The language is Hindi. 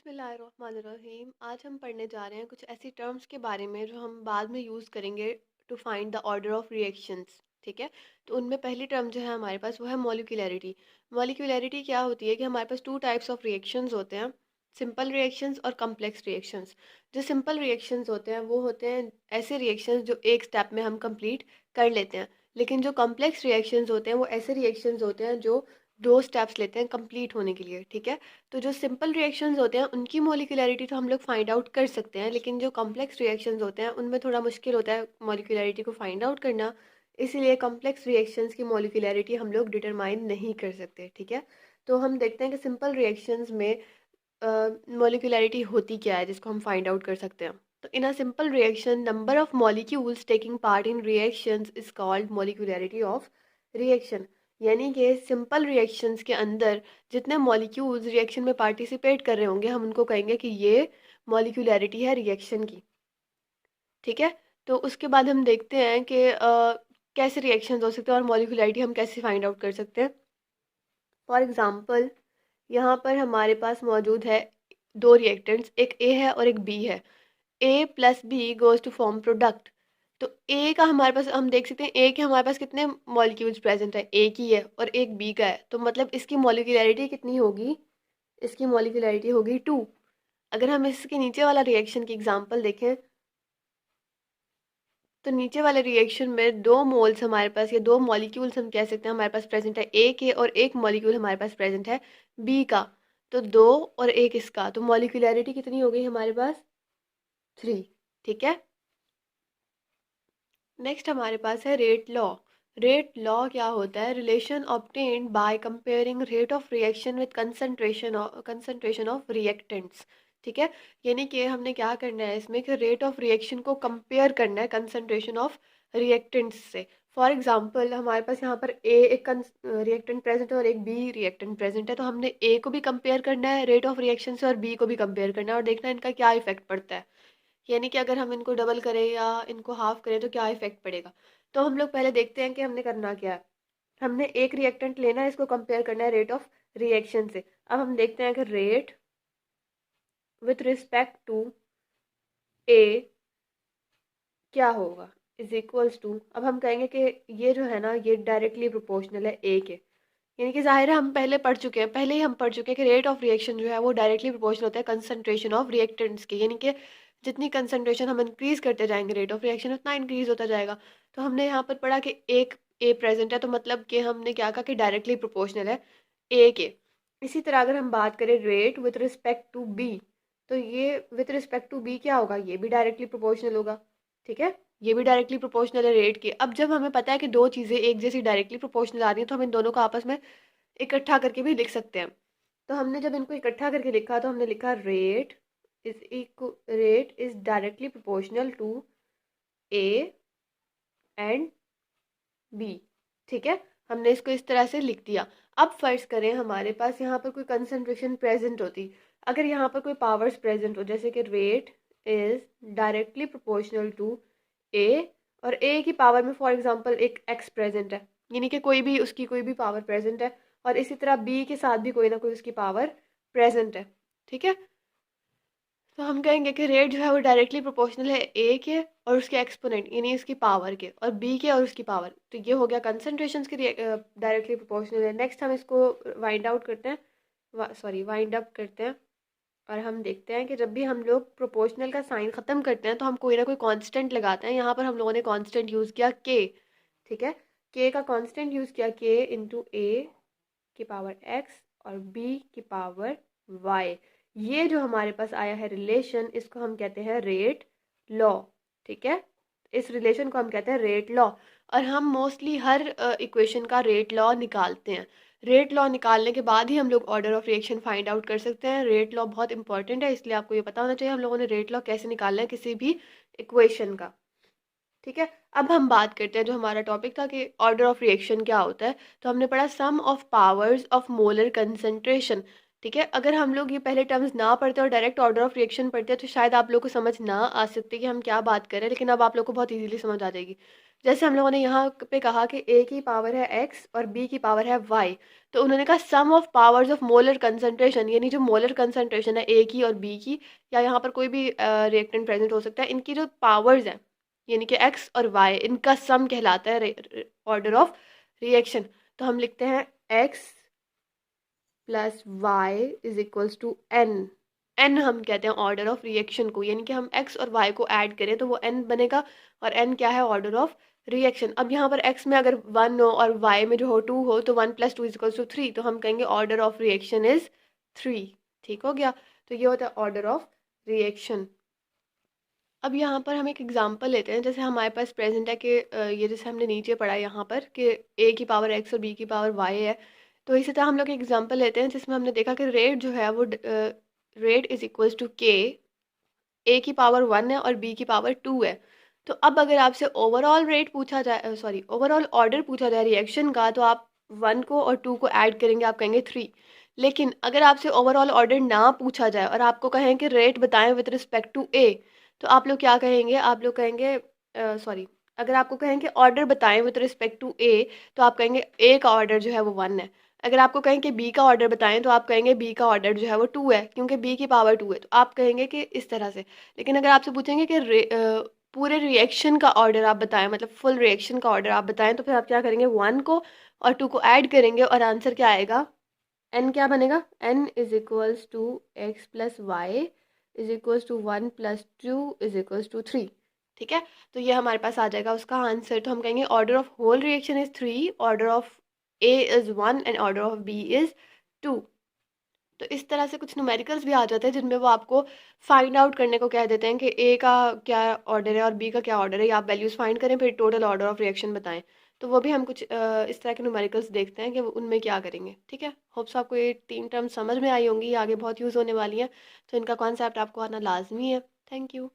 बिस्मिल्लाहिर्रहमानिर्रहीम। आज हम पढ़ने जा रहे हैं कुछ ऐसी टर्म्स के बारे में जो हम बाद में यूज़ करेंगे to find the order of reactions. ठीक है, तो उनमें पहली टर्म जो है हमारे पास वो है मॉलिक्यूलैरिटी। मॉलिक्यूलैरिटी क्या होती है कि हमारे पास टू टाइप्स ऑफ रिएक्शंस होते हैं, सिंपल रिएक्शंस और कम्प्लेक्स रिएक्शंस। जो सिंपल रिएक्शंस होते हैं वो होते हैं ऐसे रिएक्शंस जो एक स्टेप में हम कंप्लीट कर लेते हैं, लेकिन जो कम्प्लेक्स रिएक्शंस होते हैं वो ऐसे रिएक्शंस होते हैं जो दो स्टेप्स लेते हैं कंप्लीट होने के लिए। ठीक है, तो जो सिंपल रिएक्शंस होते हैं उनकी मॉलिक्यूलैरिटी तो हम लोग फाइंड आउट कर सकते हैं, लेकिन जो कॉम्प्लेक्स रिएक्शंस होते हैं उनमें थोड़ा मुश्किल होता है मॉलिक्यूलैरिटी को फाइंड आउट करना। इसीलिए कॉम्प्लेक्स रिएक्शंस की मॉलिक्यूलैरिटी हम लोग डिटरमाइन नहीं कर सकते। ठीक है, तो हम देखते हैं कि सिंपल रिएक्शंस में मॉलिक्यूलैरिटी होती क्या है जिसको हम फाइंड आउट कर सकते हैं। तो in a simple reaction number of molecules taking part in reactions is called molecularity of reaction. यानी कि सिंपल रिएक्शंस के अंदर जितने मॉलिक्यूल्स रिएक्शन में पार्टिसिपेट कर रहे होंगे हम उनको कहेंगे कि ये मॉलिक्यूलैरिटी है रिएक्शन की। ठीक है, तो उसके बाद हम देखते हैं कि कैसे रिएक्शंस हो सकते हैं और मॉलिक्यूलैरिटी हम कैसे फाइंड आउट कर सकते हैं। फॉर एग्जांपल यहाँ पर हमारे पास मौजूद है दो रिएक्टेंट्स, एक ए है और एक बी है। A plus B goes to form product. तो ए का हमारे पास हम देख सकते हैं ए के हमारे पास कितने मॉलिक्यूल्स प्रेजेंट है, एक ही है और एक बी का है, तो मतलब इसकी मॉलिक्यूलैरिटी कितनी होगी, इसकी मॉलिक्यूलैरिटी होगी 2। अगर हम इसके नीचे वाला रिएक्शन की एग्जांपल देखें तो नीचे वाले रिएक्शन में दो मोल्स हमारे पास या दो मॉलिक्यूल्स हम कह सकते हैं हमारे पास प्रेजेंट है ए के, और एक मॉलिक्यूल हमारे पास प्रेजेंट है बी का। तो दो और एक इसका, तो मॉलिक्यूलैरिटी कितनी हो गई हमारे पास 3। ठीक है, नेक्स्ट हमारे पास है रेट लॉ। रेट लॉ क्या होता है, relation obtained by comparing rate of reaction with concentration of reactants. ठीक है, यानी कि हमने क्या करना है इसमें कि रेट ऑफ रिएक्शन को कंपेयर करना है कंसंट्रेशन ऑफ रिएक्टेंट्स से। फॉर एग्जांपल हमारे पास यहाँ पर ए एक रिएक्टेंट प्रेजेंट है और एक बी रिएक्टेंट प्रेजेंट है, तो हमने ए को भी कंपेयर करना है रेट ऑफ रिएक्शन से और बी को भी कंपेयर करना है और देखना है इनका क्या इफेक्ट पड़ता है। यानी कि अगर हम इनको डबल करें या इनको हाफ करें तो क्या इफेक्ट पड़ेगा। तो हम लोग पहले देखते हैं कि हमने करना क्या है। हमने एक रिएक्टेंट लेना है, इसको कंपेयर करना है रेट ऑफ रिएक्शन से। अब हम देखते हैं कि रेट विथ रिस्पेक्ट टू ए क्या होगा, इज इक्वल्स टू, अब हम कहेंगे कि ये जो है ना ये डायरेक्टली प्रोपोर्शनल है ए के। यानी कि जाहिर है हम पहले पढ़ चुके हैं, पहले ही हम पढ़ चुके हैं कि रेट ऑफ रिएक्शन जो है वो डायरेक्टली प्रोपोर्शनल होता है कंसंट्रेशन ऑफ रिएक्टेंट्स के। यानी कि जितनी कंसंट्रेशन हम इंक्रीज करते जाएंगे रेट ऑफ रिएक्शन उतना इंक्रीज होता जाएगा। तो हमने यहाँ पर पढ़ा कि एक ए प्रेजेंट है, तो मतलब कि हमने क्या कहा कि डायरेक्टली प्रोपोर्शनल है ए के। इसी तरह अगर हम बात करें rate with respect to B, तो ये विथ रिस्पेक्ट टू बी क्या होगा, ये भी डायरेक्टली प्रोपोर्शनल होगा। ठीक है, ये भी डायरेक्टली प्रोपोर्शनल है रेट के। अब जब हमें पता है कि दो चीज़ें एक जैसी डायरेक्टली प्रोपोर्शनल आ रही हैं तो हम इन दोनों को आपस में इकट्ठा करके भी लिख सकते हैं। तो हमने जब इनको इकट्ठा करके लिखा तो हमने लिखा rate is directly proportional to A and B. ठीक है, हमने इसको इस तरह से लिख दिया। अब फर्ज करें हमारे पास यहाँ पर कोई कंसंट्रेशन प्रेजेंट होती, अगर यहाँ पर कोई पावर्स प्रेजेंट हो, जैसे कि rate is directly proportional to A और ए की पावर में फॉर एग्जांपल एक एक्स प्रेजेंट है, यानी कि कोई भी उसकी कोई भी पावर प्रेजेंट है, और इसी तरह बी के साथ भी कोई ना कोई उसकी पावर प्रेजेंट है। ठीक है, तो हम कहेंगे कि रेट जो है वो डायरेक्टली प्रोपोर्शनल है ए के और उसके एक्सपोनेंट यानी इसकी पावर के, और बी के और उसकी पावर। तो ये हो गया कंसंट्रेशन के डायरेक्टली प्रोपोर्शनल है। नेक्स्ट हम इसको वाइंड आउट करते हैं, वाइंड अप करते हैं, और हम देखते हैं कि जब भी हम लोग प्रोपोर्शनल का साइन ख़त्म करते हैं तो हम कोई ना कोई कांस्टेंट लगाते हैं। यहाँ पर हम लोगों ने कांस्टेंट यूज़ किया के। ठीक है, के का कांस्टेंट यूज़ किया के इंटू ए की पावर एक्स और बी की पावर वाई। ये जो हमारे पास आया है रिलेशन, इसको हम कहते हैं रेट लॉ। ठीक है, इस रिलेशन को हम कहते हैं रेट लॉ, और हम मोस्टली हर इक्वेशन का रेट लॉ निकालते हैं। रेट लॉ निकालने के बाद ही हम लोग order of reaction find out कर सकते हैं। रेट लॉ बहुत इंपॉर्टेंट है, इसलिए आपको ये पता होना चाहिए हम लोगों ने रेट लॉ कैसे निकालना है किसी भी इक्वेशन का। ठीक है, अब हम बात करते हैं जो हमारा टॉपिक था कि ऑर्डर ऑफ रिएक्शन क्या होता है। तो हमने पढ़ा sum of powers of molar concentration. ठीक है, अगर हम लोग ये पहले टर्म्स ना पढ़ते और डायरेक्ट ऑर्डर ऑफ रिएक्शन पढ़ते तो शायद आप लोग को समझ ना आ सकती कि हम क्या बात कर रहे हैं, लेकिन अब आप लोग को बहुत इजीली समझ आ जाएगी। जैसे हम लोगों ने यहाँ पे कहा कि ए की पावर है एक्स और बी की पावर है वाई, तो उन्होंने कहा sum of powers of molar concentration, यानी जो मोलर कंसंट्रेशन है ए की और बी की, या यहाँ पर कोई भी रिएक्टेंट प्रेजेंट हो सकता है, इनकी जो पावर्स हैं यानी कि एक्स और वाई, इनका सम कहलाता है ऑर्डर ऑफ रिएक्शन। तो हम लिखते हैं x plus y is equals to n. N हम कहते हैं ऑर्डर ऑफ रिएक्शन को, यानी कि हम एक्स और वाई को ऐड करें तो वो एन बनेगा, और एन क्या है, ऑर्डर ऑफ रिएक्शन। अब यहाँ पर एक्स में अगर 1 हो और वाई में जो हो 2 हो, तो 1 + 2 इज इक्वल्स टू 3, तो हम कहेंगे ऑर्डर ऑफ रिएक्शन इज 3। ठीक हो गया, तो ये होता है ऑर्डर ऑफ रिएक्शन। अब यहाँ पर हम एक एग्जांपल लेते हैं, जैसे हमारे पास प्रेजेंट है कि ये जैसे हमने नीचे पढ़ा है यहाँ पर कि ए की पावर एक्स और बी की पावर वाई है, तो इसी तरह हम लोग एक एग्जांपल लेते हैं जिसमें हमने देखा कि रेट जो है वो रेट इज इक्वल्स टू के, ए की पावर 1 है और बी की पावर 2 है। तो अब अगर आपसे ओवरऑल रेट पूछा जाए, सॉरी ओवरऑल ऑर्डर पूछा जाए रिएक्शन का, तो आप 1 को और 2 को ऐड करेंगे, आप कहेंगे 3। लेकिन अगर आपसे ओवरऑल ऑर्डर ना पूछा जाए और आपको कहें कि रेट बताएं विद रिस्पेक्ट टू ए, तो आप लोग क्या कहेंगे, आप लोग कहेंगे सॉरी, अगर आपको कहें कि ऑर्डर बताएं विद रिस्पेक्ट टू ए, तो आप कहेंगे ए का ऑर्डर जो है वो 1 है। अगर आपको कहें कि बी का ऑर्डर बताएं, तो आप कहेंगे बी का ऑर्डर जो है वो 2 है, क्योंकि बी की पावर 2 है, तो आप कहेंगे कि इस तरह से। लेकिन अगर आपसे पूछेंगे कि पूरे रिएक्शन का ऑर्डर आप बताएं, मतलब फुल रिएक्शन का ऑर्डर आप बताएं, तो फिर आप क्या करेंगे, 1 को और 2 को ऐड करेंगे और आंसर क्या आएगा, एन क्या बनेगा, n is equals to x plus y is equals to 1 + 2 is equals to 3। ठीक है, तो ये हमारे पास आ जाएगा उसका आंसर। तो हम कहेंगे order of whole reaction is 3, order of A is 1 and order of B is 2। तो इस तरह से कुछ न्यूमेरिकल्स भी आ जाते हैं जिनमें वो आपको फाइंड आउट करने को कह देते हैं कि ए का क्या ऑर्डर है और बी का क्या ऑर्डर है, या आप वैल्यूज़ फाइंड करें फिर टोटल ऑर्डर ऑफ रिएक्शन बताएं। तो वो भी हम कुछ इस तरह के न्यूमेरिकल्स देखते हैं कि उनमें क्या करेंगे। ठीक है, होप्स आपको ये 3 टर्म समझ में आई होंगी, आगे बहुत यूज़ होने वाली हैं, तो इनका कॉन्सेप्ट आपको आना लाजमी है। Thank you.